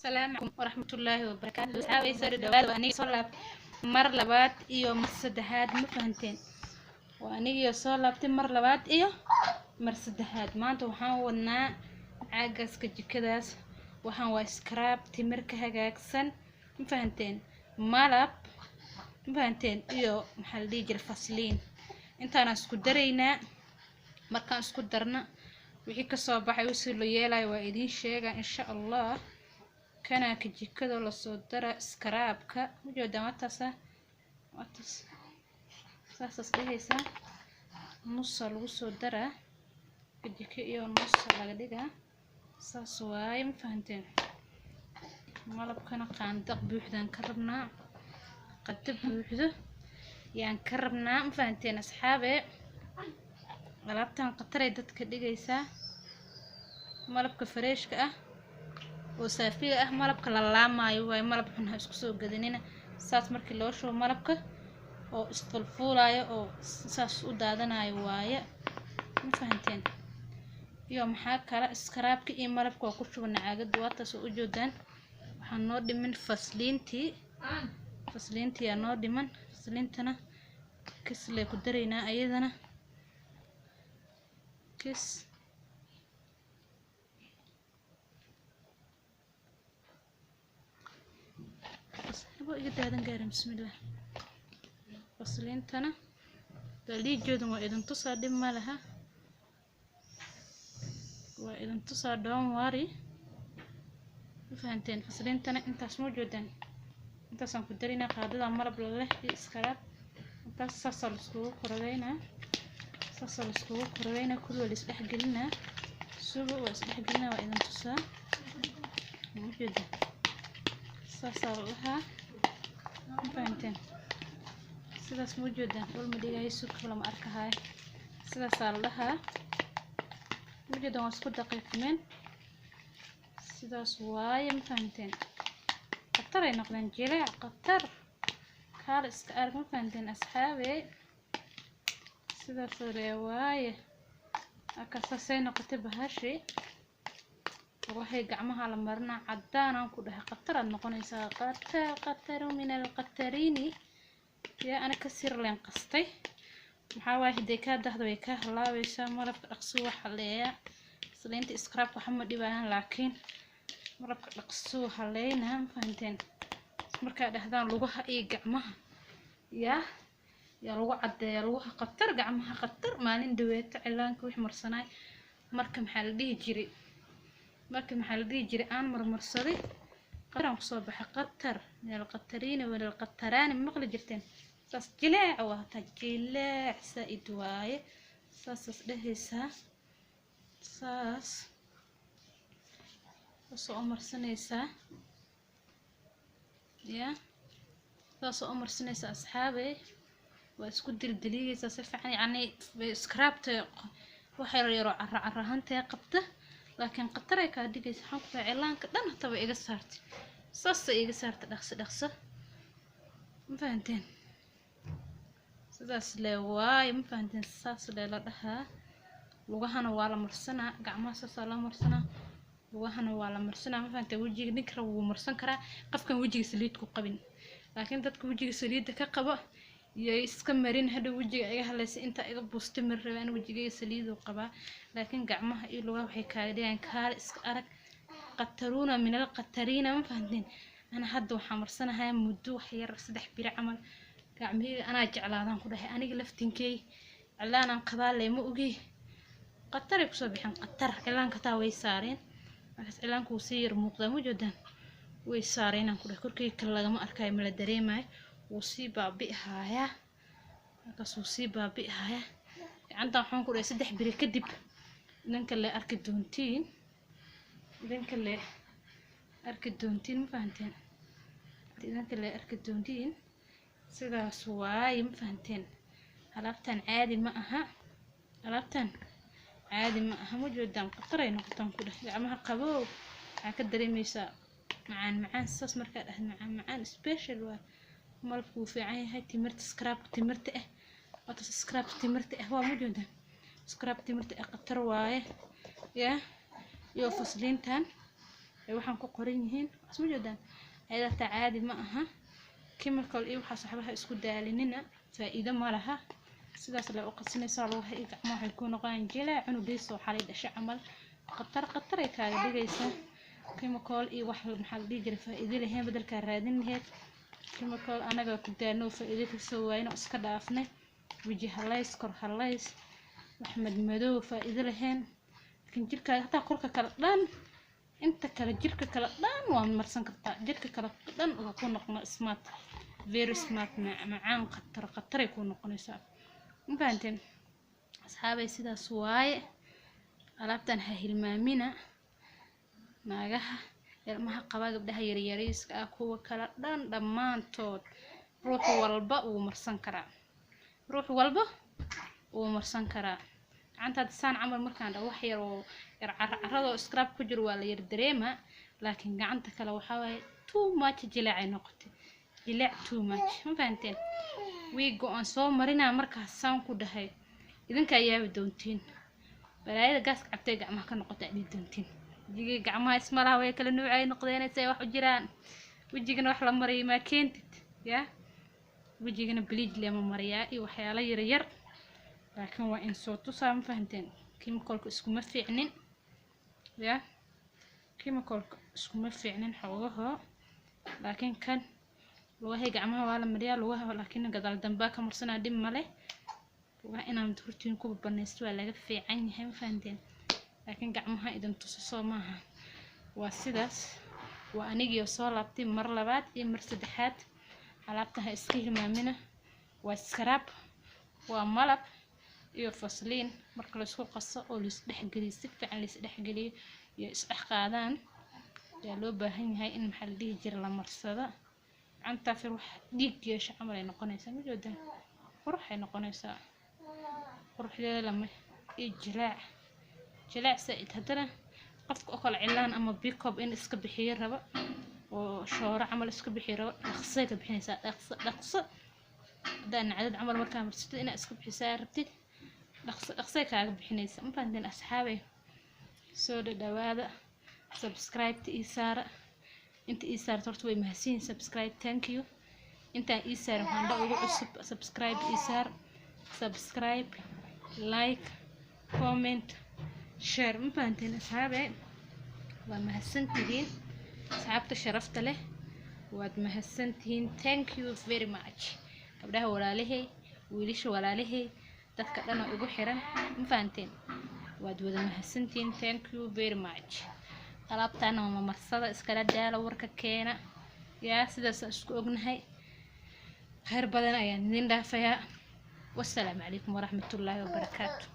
السلام عليكم ورحمة الله وبركاته. أصحابي سوري دواد وأني صلاب مر لبات إيو مرسدهاد ما فهمتين وأني صلابتي مر لبات إيو مرسدهاد ما أنتو waxaan wadnaa caagaska jikadaas waxaan waa scrap timirka hagaagsan ma fahanteen malab ma fahanteen iyo maxaa la dhihi jiray fasliin intaan isku dareynaa markaan isku darna wixii ka soo baxay wixii loo yeelay waa idin sheega insha Allah kana ka jikada la soo dara scrapka wajooda watas saas dhigaysa nus lagu soo dara jikada iyo nus laga dhigaa saas waay ma fahanteen malabkana qaandaq buuxdaan ka rabnaa qad buuxdo yaan ka rabnaa ma fahanteen asxaabe alaabtan qataray dadka dhigaysa malabka freeshka ah oo saafiga ah malabka la laamayo way malab xun ha isku soo gadanina saas markii loo shubo malabka oo isfulfulayo oo saas u daadanayo waaye ma fahanteen iyo maxaa kala scrapka iyo malabka ku shubna caagada waataas oo u joodaan waxaan noo dhimin fasliintii yaa noo dhiman fasliintana kisle ku dareynaa ayadana kis دادن قارن بسم الله فصلين تنا دليل جودن وإذا انتصر دم لها وإذا انتصر دوم واري فهمتين فصلين تنا انت اسمو جودن انت سنقدرينا قادة مرة بالله في اسكراب انت ساسل سكوه قروينا كل اللي سلح قلنا سوق وسلح قلنا وإذا انتصر موجودة ساسل لها فهمتين sidaas muujeedaan wal ma dhigay suuq lama arkahay sidaas laha muujeedaan isku daqiiqmeen sidaas waay ma fahanteen qatar ay noqdeen jileec qatar kaal iska arag ma fahanteen asxaabe sidaas waay akasasay noqotay bahashi waxay gacmaha la marna cadaan aan ku dhahay qatar aad noqonaysaa qataru min alqatarini يا أنا كسر لين قصتي محاواة ديكا دهدو يكا هلاويسا مرفق أقصوه حليا سلينت إسكراب محمد ديبان لكن مرفق أقصوه حلينا فهمتين مركا دهدان لغوها إيه قعمها يا لغو عد يا لغوها قطر قعمها قطر مالين دويت علانك ويح مرسناي مركا محال ديه جري آن مرمرصدي قرام صوبح قطر من القطرين ولا القطران مقل جرتين ساس جلاع وهتا جلاع سائد واي ساس دهيسا ساس عمر سنيسا يا ساس عمر سنيسا أصحابي واسكد الدليل ساس يعني سكرابت وحير يرو عرهانتي قبته لكن قطري كاديجي حنك في إعلان كدنا تبي إيجا صارت صص إيجا صارت دخسة ما فهمتين سداس لواي ما فهمتين ساس لها لوجهنا ولا مرسنا قعما ساس لا مرسنا لوجهنا ولا مرسنا ما فهمت وجهي نكره ومرسن كرا قف كان وجهي سليد كقبين لكن دتك وجهي سليد كقبة يسكمرين هذا وجهي أيها ليس أنت إذا بستمر أنا وجهي سليد وقبة لكن قعمها إيه لغة وحي كاردين كار إسكارك قطرونا من القطرين ما فهمتين أنا حد وحمر سنة هاي مدو حير صدح بير عمل قعمي أنا جعلان كده أنا قلفتين كي علان قبال لي مؤجي قطرك صبيحا قطر علان كتاوي سارين بس علان كوسير مقدم جدا ويسارين كده كركي كلا ما أركاي من الدريمة وصيبة بيها كسوسيبة بيها عندها حون كده صدح بير كدب إذن كله أركض دونتين ما فهمتين إذن كله أركض دونتين سيدا سواي ما فهمتين علابتان عادي معها موجود دام قطرين نقطان كله عمها قبو عكد دريميسا معان ساس مركز معان سبيشل ومالفو في عين هاي تمرت سكراب تمرت سكراب تمرت هو موجود سكراب تمرت قطر واي يا فصلين تان waxaan ku qoran yihiin asma jeedaan ayada caadi ma aha chemical iyo waxa saxbaha isku daalinina faa'iido ma laha sidaas la u qasinaysaa loo hay gacmaha waxay ku noqon jilaa cunugiisa xalay dhashay camal qatar ay kaaga dhigaysaa chemical iyo wax maxaa la dhigi jiray faa'iido leh beddelka raadin lahayd chemical anaga ku daano faa'iido ka soo waayno iska dhaafnay wiji halays kor halays wax madmadow faa'iido lahayn laakiin jirka hataa korka kala dhan inta kala jirka kala dhan waa marsan kartaa jirka kala dhan oo ku noqon smart very smart macaan qatar ay ku noqonaysaa infaanteen asxaabay sidaas waaye alaabtan ha hilmaamina naagaha ilmaha qaba gabdhaha yaryariiska ah kuwa kala dhan dhamaantood ruux walba uu marsan karaa gacanta saan camal markaan dhaw wax yar oo carrado scrap ku jiro waa la yar dareema laakiin gacanta kale waxa way too much jileecay noqotay jilaac too much ma fahanteen wiigo aan soo marinaa markaas saan ku dhahay idinka ayaa doontiin balaayada gaaska cabtay gacmaha ka noqotay idin doontiin wajiga gacmaha ismalaha way kala nuucay noqdeen say wax u jiraan wajigana wax la mariyo ma keentid ya wajigana bleach lama mariyaa iyo waxyaalo yar yar laakiin waa in soo tusaa ma fahanteen chemicalka iskuma fiicnin ya chemicalka iskuma fiicnin xogaha laakiin kan lugaha gacmaha waa la mariyaa lugaha laakiin gadaal damba ka marsanaa dhib male lugaha inaan turtiin ku banaysto waa laga fiican yahay ma fahanteen laakiin gacmaha idan tuso maaha waa sidaas waa anigii soo laabtay mar labaad iyo mar saddexaad alaabtaha iska hilmaamina waa scrap waa malab iyo fasliin marka la isku qaso oo la isdhexgeliyo si fiican la isdhexgeliyo iyo isdhex qaadaan yaa loo baahan yahay in maxaa la dhihi jiray la marsado gacanta fir wax dhiig yeesho camal ay noqonaysaa ma jeedaan qurux ay noqonaysaa quruxdeeda lama iyo jilaac said haddana qofka oo kale cilaan ama bikob in iska bixiyo raba oo shooro camal iska bixiyo raba dhaqsay ka bixinaysaa dhaqso hadaan cadad camal markaa marsatid inaad iska bixisaa rabtid dhaqsay kaaga bixinaysa ma fahanteen asxaabay soo dhawaada subscribe ii saara inta ii saarto horta way mahadsan subscribe thank you inta ii saar waxaan dha ugu cusub subscribe ii saar subscribe like comment share ma fahanteen asxaabay waa mahadsantihiin asxaabta sharafta leh waad mahadsantihiin thank you very much gabdhaha walaalahay wiilasha walaalahay dadka dhan oo ugu xiran ma fahanteen waad wada mahadsantihiin thank you very much alaabtaan oo marsada iskala daala warka keena yaa sidaas isku ognahay khayr badan ayaan idin dhaafayaa wassalaamu calaykum waraxmatullaahi wabarakaatuh